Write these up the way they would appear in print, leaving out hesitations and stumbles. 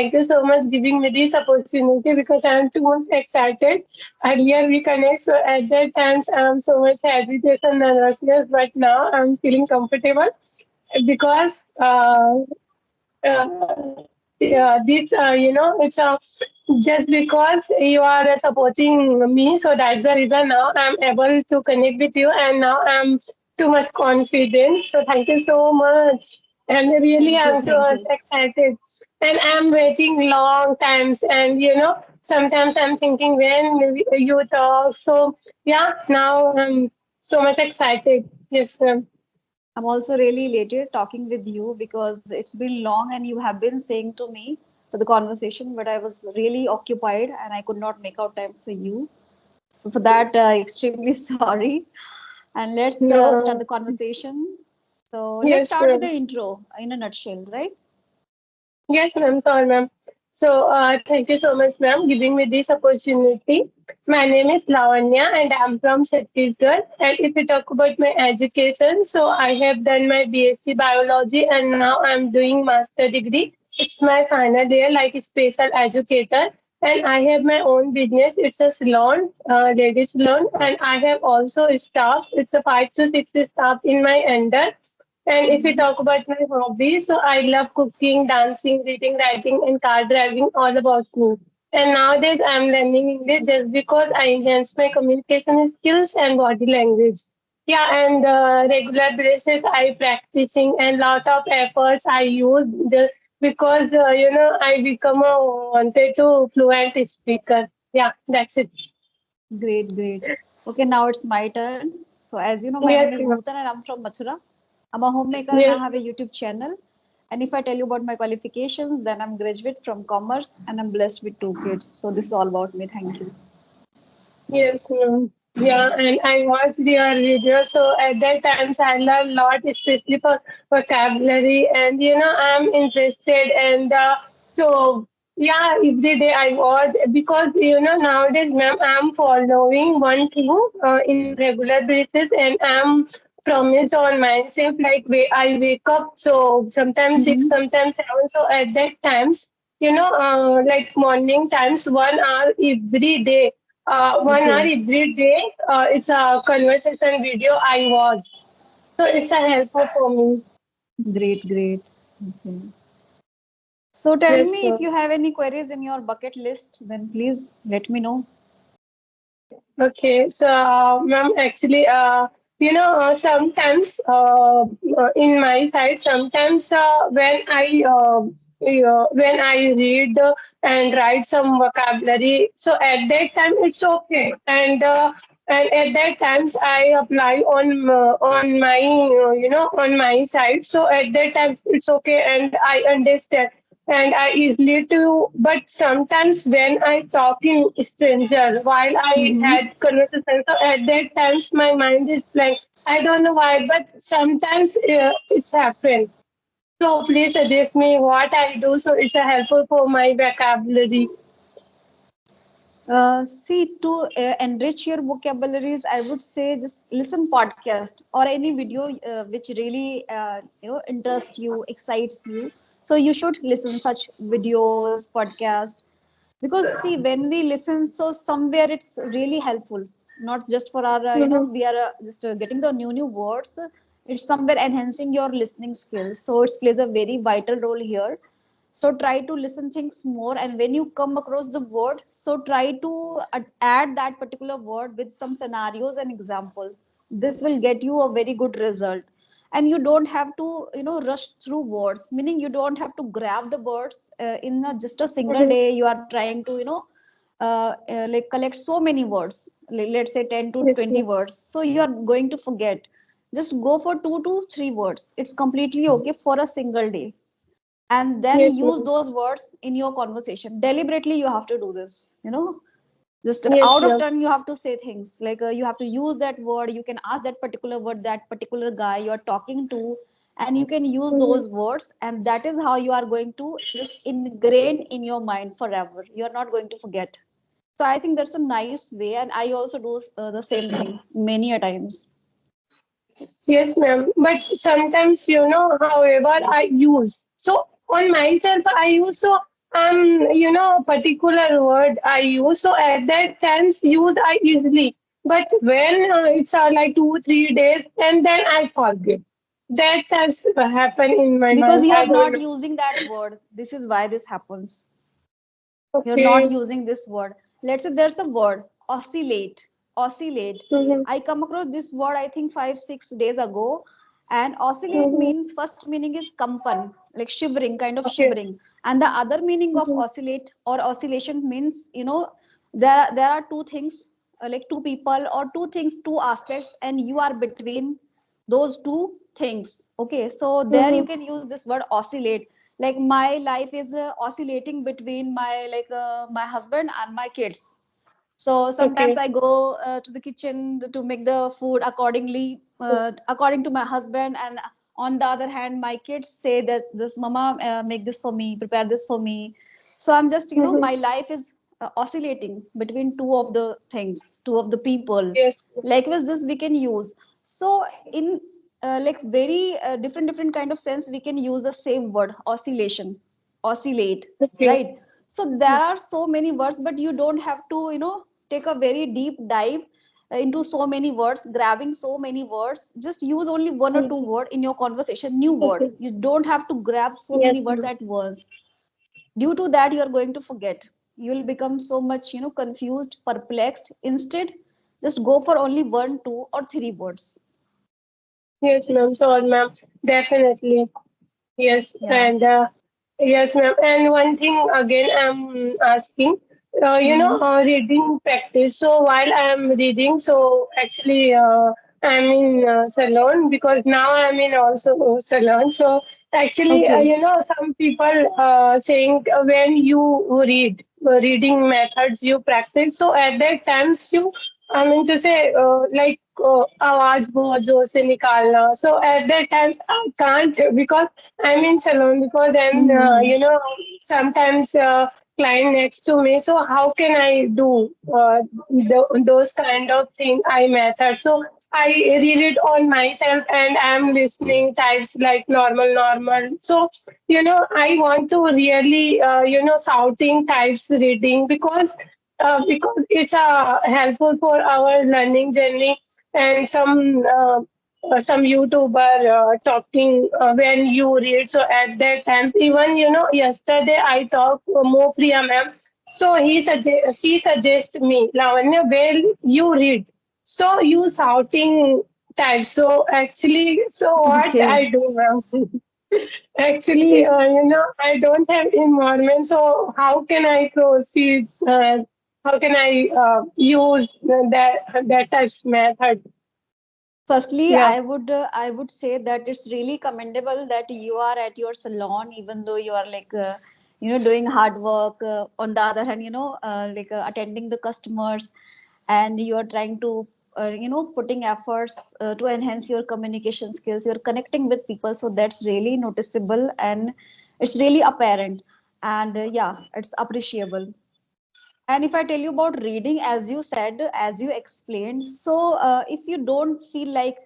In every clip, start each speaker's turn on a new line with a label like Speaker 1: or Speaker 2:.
Speaker 1: Thank you so much giving me this opportunity because I am too much excited. Earlier we connect, so at that times I am so much hesitation and nervousness, but now I'm feeling comfortable because yeah, this it's just because you are supporting me, so that's the reason now I'm able to connect with you, and now I'm too much confident. So thank you so much, and really
Speaker 2: Thank you,
Speaker 1: I'm too
Speaker 2: thank
Speaker 1: much
Speaker 2: you.
Speaker 1: excited, and I'm waiting long times, and sometimes I'm thinking when you talk. So yeah, now I'm so much excited. Yes, ma'am.
Speaker 2: I'm also really elated talking with you because it's been long and you have been saying to me for the conversation, but I was really occupied and I could not make out time for you. So for that, extremely sorry. And let's start
Speaker 1: No,
Speaker 2: the conversation. So let's
Speaker 1: yes,
Speaker 2: start with
Speaker 1: ma'am.
Speaker 2: the intro in a nutshell, right?
Speaker 1: Yes, ma'am. Sorry, ma'am. So, thank you so much, ma'am, giving me this opportunity. My name is Lavanya, and I'm from Chhattisgarh. And if we talk about my education, so I have done my BSc Biology, and now I'm doing master degree. It's my final year, like a special educator. And I have my own business. It's a salon, ladies salon, and I have also staff. It's a 5 to 6 staff in my under. And if we
Speaker 2: Mm-hmm.
Speaker 1: talk about my hobbies, so I love cooking, dancing, reading, writing, and car driving, all about me. And nowadays I'm learning English just because I enhance my communication skills and body language. Yeah, and regular basis I practicing and lot of efforts I use because I become a wanted to fluent speaker. Yeah, that's it.
Speaker 2: Great, great. Okay, now it's my turn. So, as you know, my name
Speaker 1: Yes,
Speaker 2: is
Speaker 1: ma'am.
Speaker 2: Nootan and I'm from Mathura. I'm a homemaker and I
Speaker 1: Yes,
Speaker 2: have a YouTube channel. And if I tell you about my qualifications, then I'm graduate from commerce and I'm blessed with two kids. So, this is all about me. Thank you.
Speaker 1: yes, ma'am. Yeah, and I watched your video. So at that times, I learned a lot, especially for vocabulary. And I'm interested. And yeah, every day I watch because nowadays, ma'am, I'm following one thing in regular basis, and I'm promised on myself like I wake up. So sometimes six,
Speaker 2: Mm-hmm.
Speaker 1: sometimes seven. So at that times, like morning times, 1 hour every day 1 hour
Speaker 2: Okay,
Speaker 1: every day. It's a conversation video I watch. So it's a helpful for me.
Speaker 2: great, great. Okay. So, tell
Speaker 1: Yes,
Speaker 2: me if
Speaker 1: ma'am.
Speaker 2: you have any queries in your bucket list, then please let me know.
Speaker 1: Okay. So, ma'am, actually, sometimes in my side, sometimes when I read and write some vocabulary, so at that time it's okay, and at that times I apply on my on my side. So at that time it's okay, and I understand and I easily to. But sometimes when I talk in stranger while I
Speaker 2: Mm-hmm.
Speaker 1: had conversation, so at that times my mind is blank. I don't know why, but sometimes it's happened. So please suggest me what I do so it's a helpful for my vocabulary.
Speaker 2: See, to enrich your vocabularies, I would say just listen podcast or any video which really interests you, excites you. So you should listen such videos, podcast, because see when we listen, so somewhere it's really helpful. Not just for our
Speaker 1: Mm-hmm.
Speaker 2: we are just getting the new words. It's somewhere enhancing your listening skills. So it plays a very vital role here. So try to listen things more, and when you come across the word, so try to add that particular word with some scenarios and example. This will get you a very good result. And you don't have to rush through words, meaning you don't have to grab the words in just a single
Speaker 1: Mm-hmm.
Speaker 2: day. You are trying to like collect so many words, let's say 10 to
Speaker 1: Yes,
Speaker 2: 20
Speaker 1: ma'am.
Speaker 2: words, so you are going to forget. Just go for 2 to 3 words. It's completely okay for a single day, and then
Speaker 1: Yes,
Speaker 2: use
Speaker 1: ma'am.
Speaker 2: those words in your conversation. Deliberately you have to do this, just
Speaker 1: Yes,
Speaker 2: out of
Speaker 1: ma'am.
Speaker 2: turn you have to say things like you have to use that word. You can ask that particular word, that particular guy you are talking to, and you can use
Speaker 1: Mm-hmm.
Speaker 2: those words, and that is how you are going to just ingrain in your mind forever. You are not going to forget. So I think that's a nice way, and I also do the same thing many a times.
Speaker 1: Yes, ma'am. But sometimes, however, I use. So on myself, I use so. particular word I use. So at that times use I easily. But when it's like 2 3 days, and then I forget. That has happened in my
Speaker 2: Because
Speaker 1: mind.
Speaker 2: you
Speaker 1: I
Speaker 2: are
Speaker 1: don't
Speaker 2: not
Speaker 1: know.
Speaker 2: using that word. This is why this happens. You're not
Speaker 1: Okay.
Speaker 2: using this word. Let's say there's a word, oscillate. Oscillate.
Speaker 1: Mm-hmm.
Speaker 2: I come across this word I think 5 6 days ago, and oscillate
Speaker 1: Mm-hmm.
Speaker 2: mean first meaning is kampan, like shivering, kind of
Speaker 1: Okay.
Speaker 2: shivering, and the other meaning of
Speaker 1: Mm-hmm.
Speaker 2: oscillate or oscillation means there are two things, like two people or two things, two aspects, and you are between those two things. Okay, so there you
Speaker 1: Mm-hmm.
Speaker 2: can use this word oscillate. Like my life is oscillating between my husband and my kids. So sometimes
Speaker 1: Okay.
Speaker 2: I go to the kitchen to make the food accordingly, according to my husband, and on the other hand, my kids say that this mama, make this for me, prepare this for me. So I'm just,
Speaker 1: Mm-hmm.
Speaker 2: my life is oscillating between two of the things, two of the people.
Speaker 1: Yes.
Speaker 2: Likewise, this we can use. So in like very different kind of sense, we can use the same word, oscillation, oscillate,
Speaker 1: Okay.
Speaker 2: right? So there are so many words, but you don't have to, take a very deep dive into so many words, grabbing so many words. Just use only one or two
Speaker 1: Mm-hmm.
Speaker 2: word in your conversation, new word.
Speaker 1: Okay.
Speaker 2: You don't have to grab so many
Speaker 1: Yes,
Speaker 2: words
Speaker 1: ma'am.
Speaker 2: at once. Due to that, you are going to forget. You'll become so much, confused, perplexed. Instead, just go for only one, two, or three words.
Speaker 1: Yes, ma'am. Sure, ma'am. Definitely. Yes,
Speaker 2: Yeah.
Speaker 1: and yes, ma'am. And one thing again, I'm asking,
Speaker 2: Mm-hmm.
Speaker 1: reading practice. So while I'm reading, so actually, I'm in salon because now I'm in also salon. So actually,
Speaker 2: Okay.
Speaker 1: some people saying when you read, reading methods you practice. So at that times you, I mean to say, like आवाज बहुत जोर से निकालना. So at that times I can't because I'm in salon because I'm
Speaker 2: Mm-hmm.
Speaker 1: sometimes client next to me. So how can I do those kind of thing I method? So I read it on myself and I'm listening types like normal. So I want to really shouting types reading because it's helpful for our learning journey and some YouTuber talking when you read. So at that times, even yesterday I talked more Priya ma'am. So she suggests me, Lavanya, well you read. So you shouting type. So actually, so what
Speaker 2: Okay.
Speaker 1: I do, ma'am? Actually,
Speaker 2: See,
Speaker 1: I don't have environment, so how can I proceed? How can I use that touch method?
Speaker 2: firstly,
Speaker 1: Yeah.
Speaker 2: I would say that it's really commendable that you are at your salon, even though you are like doing hard work. On the other hand, like attending the customers, and you are trying to putting efforts to enhance your communication skills. You're connecting with people, so that's really noticeable and it's really apparent. And yeah, it's appreciable. And if I tell you about reading, as you said, as you explained, so if you don't feel like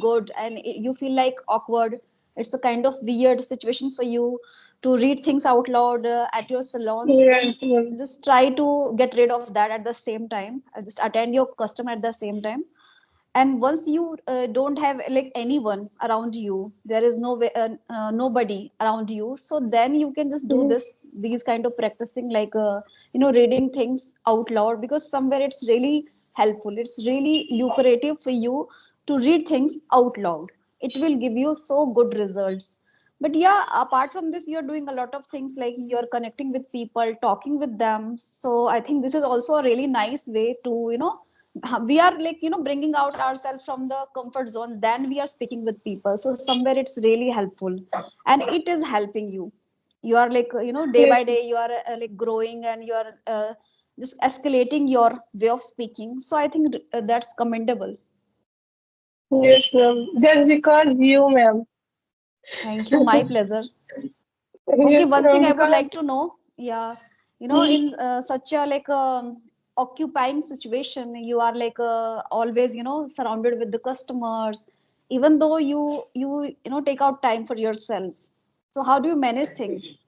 Speaker 2: good and you feel like awkward, it's a kind of weird situation for you to read things out loud at your salon. So then
Speaker 1: Yes. Ma'am.
Speaker 2: just try to get rid of that at the same time. Just attend your customer at the same time. And once you don't have like anyone around you, there is nobody around you, so then you can just do
Speaker 1: Mhm.
Speaker 2: these kind of practicing, like reading things out loud, because somewhere it's really helpful, it's really lucrative for you to read things out loud. It will give you so good results. But yeah, apart from this, you're doing a lot of things, like you're connecting with people, talking with them. So I think this is also a really nice way to we are like bringing out ourselves from the comfort zone, then we are speaking with people. So somewhere it's really helpful, and it is helping you. You are like day by
Speaker 1: Yes.
Speaker 2: day you are like growing, and you are just escalating your way of speaking. So I think that's commendable.
Speaker 1: Yes, ma'am. Just because you, ma'am.
Speaker 2: Thank you, my pleasure. Okay,
Speaker 1: Yes,
Speaker 2: one thing
Speaker 1: ma'am.
Speaker 2: I would
Speaker 1: Because
Speaker 2: like to know, yeah, in such a like occupying situation, you are like always, surrounded with the customers, even though you take out time for yourself. So how do you manage things?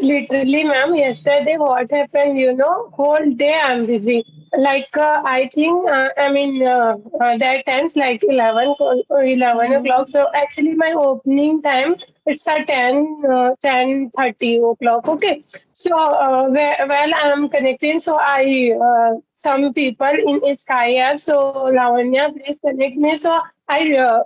Speaker 1: Literally, ma'am, yesterday what happened, whole day I'm busy. Like, I think, that time's like 11 o'clock.
Speaker 2: Mm-hmm.
Speaker 1: So actually my opening time, it's at 10:30 o'clock. Okay. So, while I'm connecting, so some people in Sky app, so Lavanya, please connect me. So I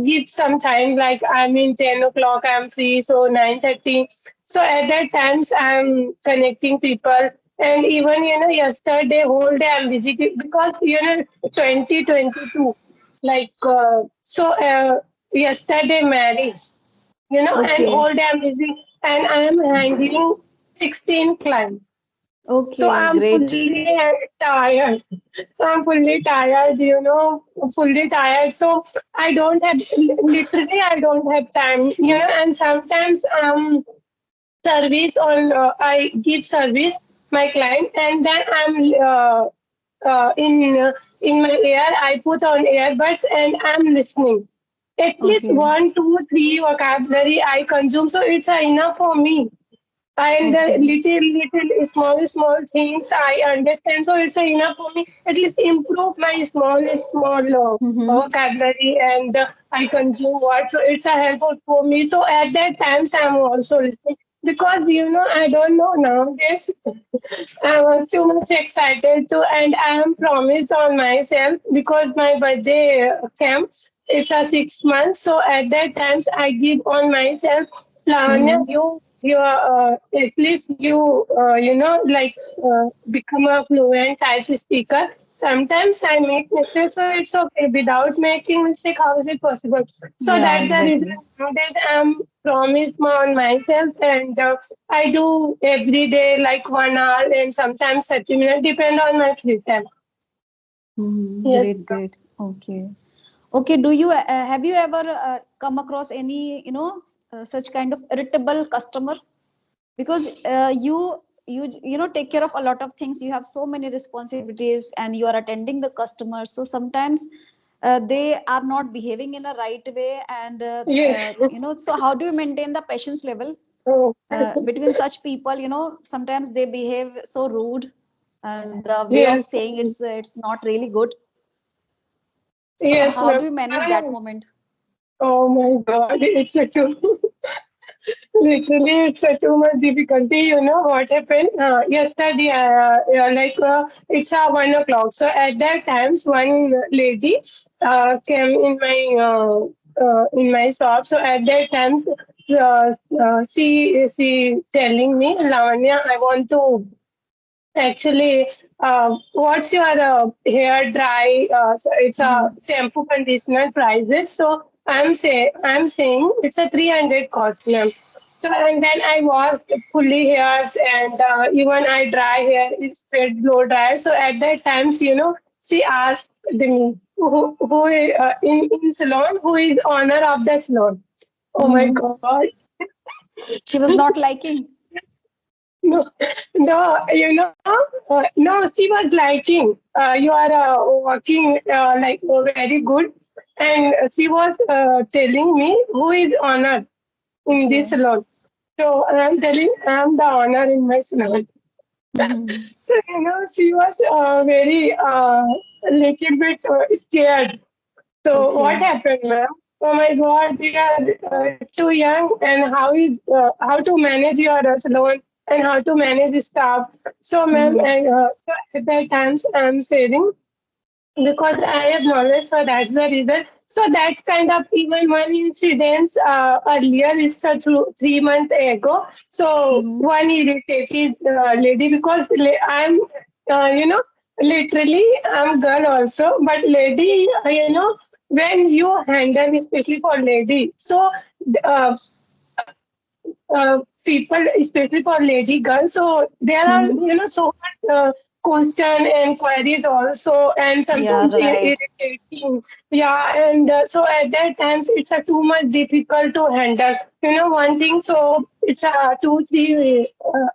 Speaker 1: give some time, like I'm in 10 o'clock, I'm free, so 9:30. So at that times, I'm connecting people. And even, yesterday, whole day, I'm busy because, 2022, like, yesterday marriage, and
Speaker 2: Okay.
Speaker 1: whole day I'm busy and I'm handling 16 clients. So
Speaker 2: Okay,
Speaker 1: I'm
Speaker 2: great.
Speaker 1: fully tired. I'm fully tired, fully tired. So I don't have, literally, I don't have time, and sometimes service on, I give service my client, and then I'm in my ear, I put on earbuds and I'm listening. At least
Speaker 2: Okay.
Speaker 1: one, two, three vocabulary I consume, so it's enough for me. And the
Speaker 2: Okay.
Speaker 1: little small things I understand, so it's enough for me. At least improve my small
Speaker 2: Mm-hmm.
Speaker 1: vocabulary, and I consume what, so it's a helpful for me. So at that times I'm also listening, because I don't know nowadays. I was too much excited to, and I am promised on myself because my birthday came. It's a 6 months, so at that times I give on myself, Lavanya,
Speaker 2: Mm-hmm.
Speaker 1: you are at least like become a fluent Irish speaker. Sometimes I make mistakes, so it's okay. Without making mistake, how is it possible? So
Speaker 2: Yeah,
Speaker 1: that's the reason
Speaker 2: exactly.
Speaker 1: nowadays I'm promised on myself, and I do every day like 1 hour and sometimes 30 minutes, depend on my free time.
Speaker 2: Mm-hmm.
Speaker 1: Yes,
Speaker 2: Great, great. Okay. Okay, do you have you ever come across any, such kind of irritable customer? Because you take care of a lot of things. You have so many responsibilities, and you are attending the customers. So sometimes they are not behaving in a right way, and
Speaker 1: yes.
Speaker 2: so how do you maintain the patience level
Speaker 1: Oh,
Speaker 2: between such people? Sometimes they behave so rude, and the way of
Speaker 1: yes,
Speaker 2: saying it's not really good. So
Speaker 1: yes,
Speaker 2: how
Speaker 1: ma'am.
Speaker 2: do you manage that
Speaker 1: I,
Speaker 2: moment?
Speaker 1: oh my God, it's a too. Literally, it's a too much difficulty. You know what happened yesterday? It's 1 o'clock. So at that times, one lady came in my shop. So at that times, she telling me, Lavanya, I want to actually, what's your hair dry? So it's a
Speaker 2: Mm-hmm.
Speaker 1: shampoo conditioner prices. So I'm saying it's a 300 cost, ma'am. So and then I washed fully hairs, and even I dry hair, it's straight blow dry. So at that times, she asked me who in salon, who is owner of the salon. Oh my
Speaker 2: Mm-hmm.
Speaker 1: God.
Speaker 2: She was not liking.
Speaker 1: No, no, no, she was liking. You are working very good. And she was telling me who is honored in this
Speaker 2: Okay.
Speaker 1: salon. So I'm telling I'm the honor in my salon.
Speaker 2: Mm-hmm.
Speaker 1: So, she was very a little bit scared. So what
Speaker 2: Okay.
Speaker 1: happened, ma'am? Oh my God, they are too young, and how to manage your salon and how to manage the staff. So, ma'am,
Speaker 2: Mm-hmm.
Speaker 1: so at that times I'm saying, because I have knowledge, so that's the reason. So that kind of even one incident earlier, it's 3 months ago. So
Speaker 2: Mm-hmm.
Speaker 1: one irritated lady, because I'm, literally I'm girl also, but lady, when you handle, especially for lady, so uh, people, especially for lady girls. So there are,
Speaker 2: Mm-hmm.
Speaker 1: so much question and queries also, and
Speaker 2: Yeah,
Speaker 1: sometimes
Speaker 2: right.
Speaker 1: irritating. Yeah, and so at that times it's a too much difficult to handle. One thing. So it's a 2 3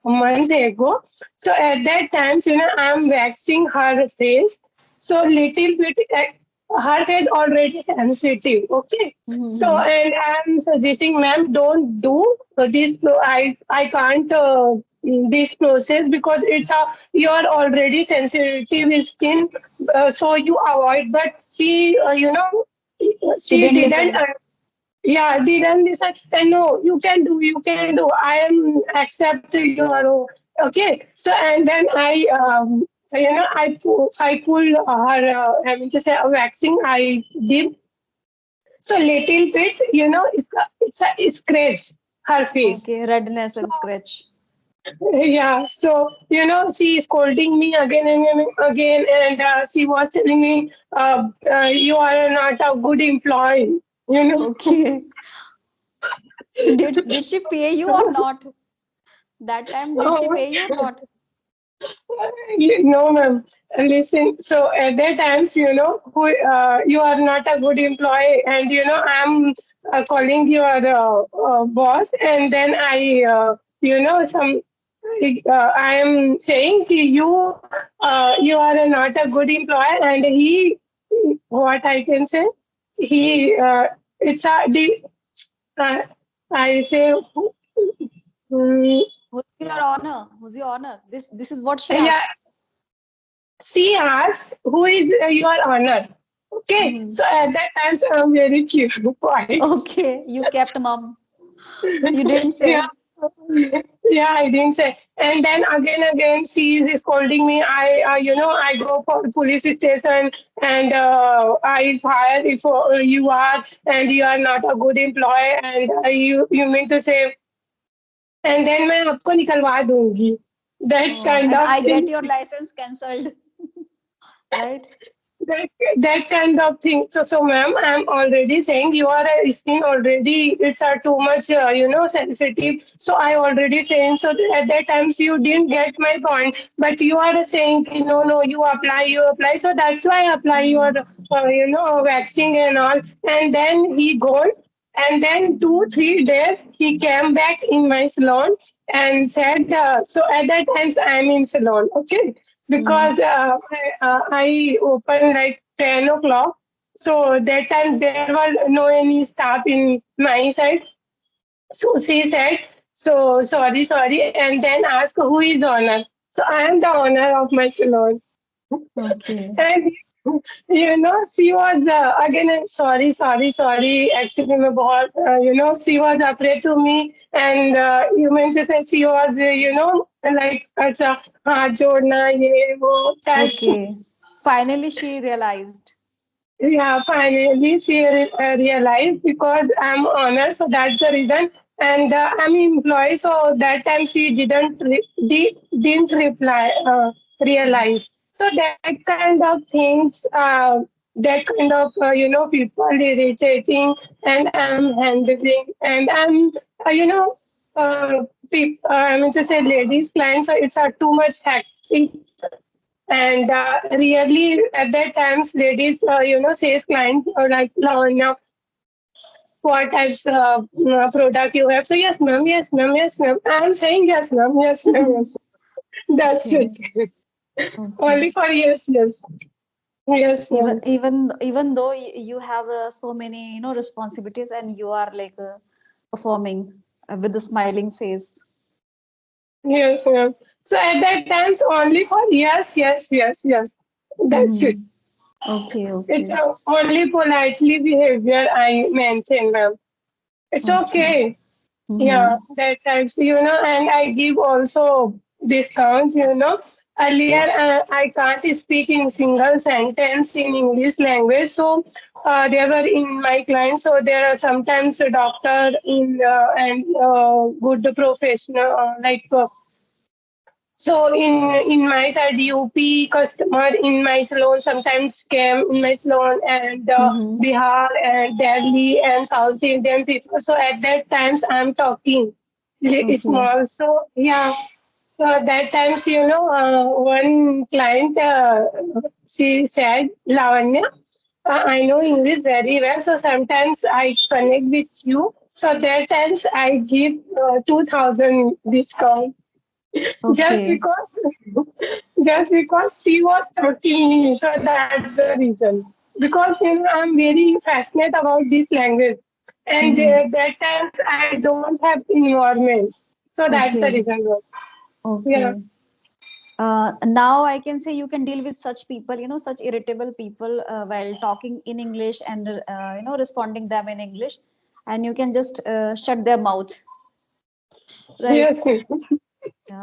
Speaker 1: month ago. So at that times, I'm waxing her face. So little bit. her face already sensitive. Okay, so
Speaker 2: Mm-hmm.
Speaker 1: and I'm suggesting, ma'am, don't do this. I can't this process because it's a you are already sensitive skin, so you avoid. But she,
Speaker 2: She
Speaker 1: she
Speaker 2: didn't
Speaker 1: didn't.
Speaker 2: listen.
Speaker 1: Yeah, didn't decide. Then no, you can do. I am accept your. Okay, so and then I pull her. I mean to say a vaccine. I give so little bit. It's a scratch her face.
Speaker 2: Okay, redness
Speaker 1: So
Speaker 2: and scratch.
Speaker 1: yeah, so she is scolding me again and again, and she was telling me, "You are not a good employee." You know.
Speaker 2: Okay. Did she pay you or not? That time did she
Speaker 1: Oh,
Speaker 2: pay you or not?
Speaker 1: no, ma'am. Listen, so at that times, you are not a good employee, and I'm calling your boss, and then some, I am saying to you, you are not a good employee, and what I can say, he, it's a, the, uh, I say, mm,
Speaker 2: Who's your honor? Who's your honor? This is what she
Speaker 1: yeah,
Speaker 2: asked.
Speaker 1: she asked, "Who is your honor?" Okay,
Speaker 2: Mm-hmm.
Speaker 1: so at that time, so I'm very cute, quiet.
Speaker 2: Okay, you kept mum. You didn't
Speaker 1: Yeah,
Speaker 2: say.
Speaker 1: yeah, I didn't say. And then again, she is scolding me. I go for police station and I fire if you are and you are not a good employee and you mean to say, and then मैं आपको निकलवा दूंगी. That
Speaker 2: Oh,
Speaker 1: kind
Speaker 2: and
Speaker 1: of
Speaker 2: I
Speaker 1: thing.
Speaker 2: get your license cancelled, right?
Speaker 1: That kind of thing. So, ma'am, I'm already saying you are a skin already. It's too much, sensitive. So I already saying. So at that time, so you didn't get my point. But you are saying, no, no, you apply. So that's why I apply your,
Speaker 2: Mm-hmm.
Speaker 1: vaccine and all. And then he gone. And then 2 3 days he came back in my salon and said, so at that time I'm in salon, okay,
Speaker 2: Mm-hmm.
Speaker 1: because I opened like 10 o'clock. So that time there were no any staff in my side. So she said, so sorry, and then asked who is owner. So I am the owner of my salon.
Speaker 2: Okay.
Speaker 1: And she was again sorry. Actually, मैं बहुत she was afraid to me, and you meant to say she was like अच्छा हाथ जोड़ना ये वो that's
Speaker 2: Okay. Finally, she realized.
Speaker 1: yeah, finally she realized because I'm honest, so that's the reason. And I'm employee, so that time she didn't reply, realize. So that kind of things, that kind of people irritating, and I'm handling, and I'm I mean to say ladies clients, so it's too much hectic and really, at that times, ladies, says client like, Lavanya, what types of product you have. So yes, ma'am, yes, ma'am, yes, ma'am. I'm saying yes, ma'am, yes, ma'am, yes. That's
Speaker 2: Okay.
Speaker 1: it.
Speaker 2: Okay.
Speaker 1: Only for yes, yes, yes, ma'am.
Speaker 2: Even though you have so many responsibilities and you are like performing with a smiling face.
Speaker 1: Yes, ma'am. So at that times, only for yes, yes, yes, yes. That's it.
Speaker 2: Mm-hmm. Okay,
Speaker 1: It's
Speaker 2: okay,
Speaker 1: only politely behavior I maintain, ma'am. It's
Speaker 2: okay.
Speaker 1: okay. Yeah,
Speaker 2: Mm-hmm.
Speaker 1: that types, and I give also discount, Earlier, I can't speak in single sentence in English language, so they were in my clients, so there are sometimes a doctor in and good professional, like so in my side, UP customer in my salon sometimes came in my salon and
Speaker 2: Mm-hmm.
Speaker 1: Bihar and Delhi and South Indian people. So at that times I'm talking
Speaker 2: Okay.
Speaker 1: small. So yeah. So at that times, one client, she said, Lavanya, I know English very well. So sometimes I connect with you. So that times I give 2,000 discount just
Speaker 2: Okay.
Speaker 1: because just because she was talking me, so that's the reason. because I'm very fascinated about this language, and
Speaker 2: Mm-hmm.
Speaker 1: that times I don't have environment, so that's the
Speaker 2: Okay.
Speaker 1: reason. Bro. Yeah.
Speaker 2: Okay. Now I can say you can deal with such people, such irritable people while talking in English and responding them in English, and you can just shut their mouth, right?
Speaker 1: Yes. Yes.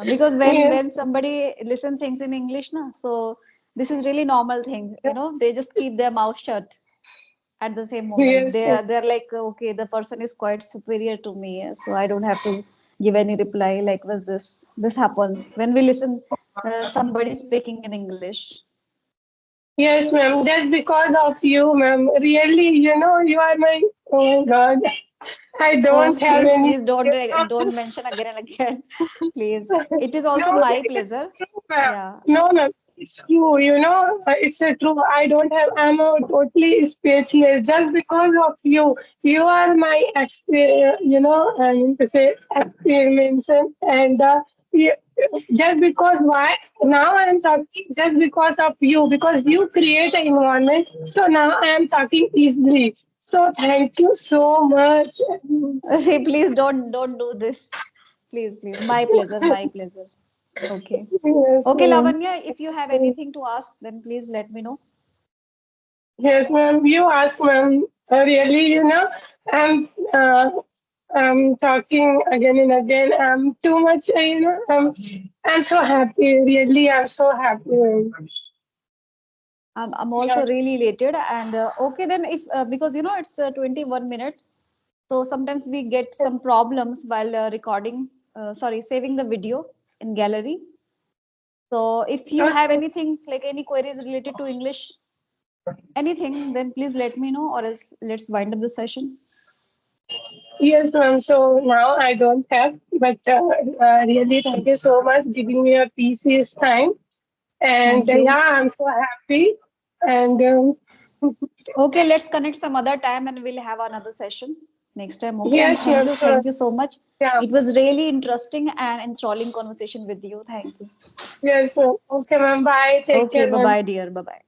Speaker 2: Because when
Speaker 1: Yes.
Speaker 2: somebody listen things in English, na, so this is really normal thing, they just keep their mouth shut at the same moment.
Speaker 1: Yes.
Speaker 2: They're like, okay, the person is quite superior to me, so I don't have to give any reply. Like, was this happens when we listen somebody speaking in English.
Speaker 1: Yes, ma'am. Just because of you, ma'am. Really, you are my. Oh my God. I
Speaker 2: Oh,
Speaker 1: don't have
Speaker 2: please,
Speaker 1: any.
Speaker 2: please don't mention again and again. Please. It is also
Speaker 1: No,
Speaker 2: my
Speaker 1: it's
Speaker 2: pleasure.
Speaker 1: true, ma'am.
Speaker 2: Yeah.
Speaker 1: No, ma'am. It's true. It's true. I don't have. I'm totally speechless just because of you. You are my experience. I mean to say experimentation, and you, just because why now I am talking just because of you, because you create an environment. So now I am talking easily. So thank you so much.
Speaker 2: Please don't do this. Please, please. My pleasure, my pleasure. Okay.
Speaker 1: Yes,
Speaker 2: Okay,
Speaker 1: ma'am.
Speaker 2: Lavanya, if you have anything to ask, then please let me know.
Speaker 1: Yes, ma'am. You ask, ma'am. Really, I'm, uh, I'm talking again and again. I'm too much, I'm so happy. Really, I'm so happy, ma'am.
Speaker 2: I'm
Speaker 1: Yeah.
Speaker 2: also really elated. And okay, then if because it's 21 minute, so sometimes we get some problems while recording, sorry, saving the video in gallery. So if you have
Speaker 1: Okay.
Speaker 2: anything like any queries related to English, anything, then please let me know, or else let's wind up the session.
Speaker 1: Yes, ma'am. So now I don't have, but really, thank you so much giving me a precious time. And
Speaker 2: Thank you.
Speaker 1: yeah, I'm so happy. And
Speaker 2: Okay, let's connect some other time and we'll have another session next time. Okay, and
Speaker 1: yes, ma'am. Sure.
Speaker 2: thank you so much.
Speaker 1: Yeah.
Speaker 2: It was really interesting and enthralling conversation with you. Thank you.
Speaker 1: Yes, ma'am. Okay, ma'am. Bye. Take
Speaker 2: Okay,
Speaker 1: care,
Speaker 2: bye
Speaker 1: ma'am.
Speaker 2: bye, dear. Bye bye.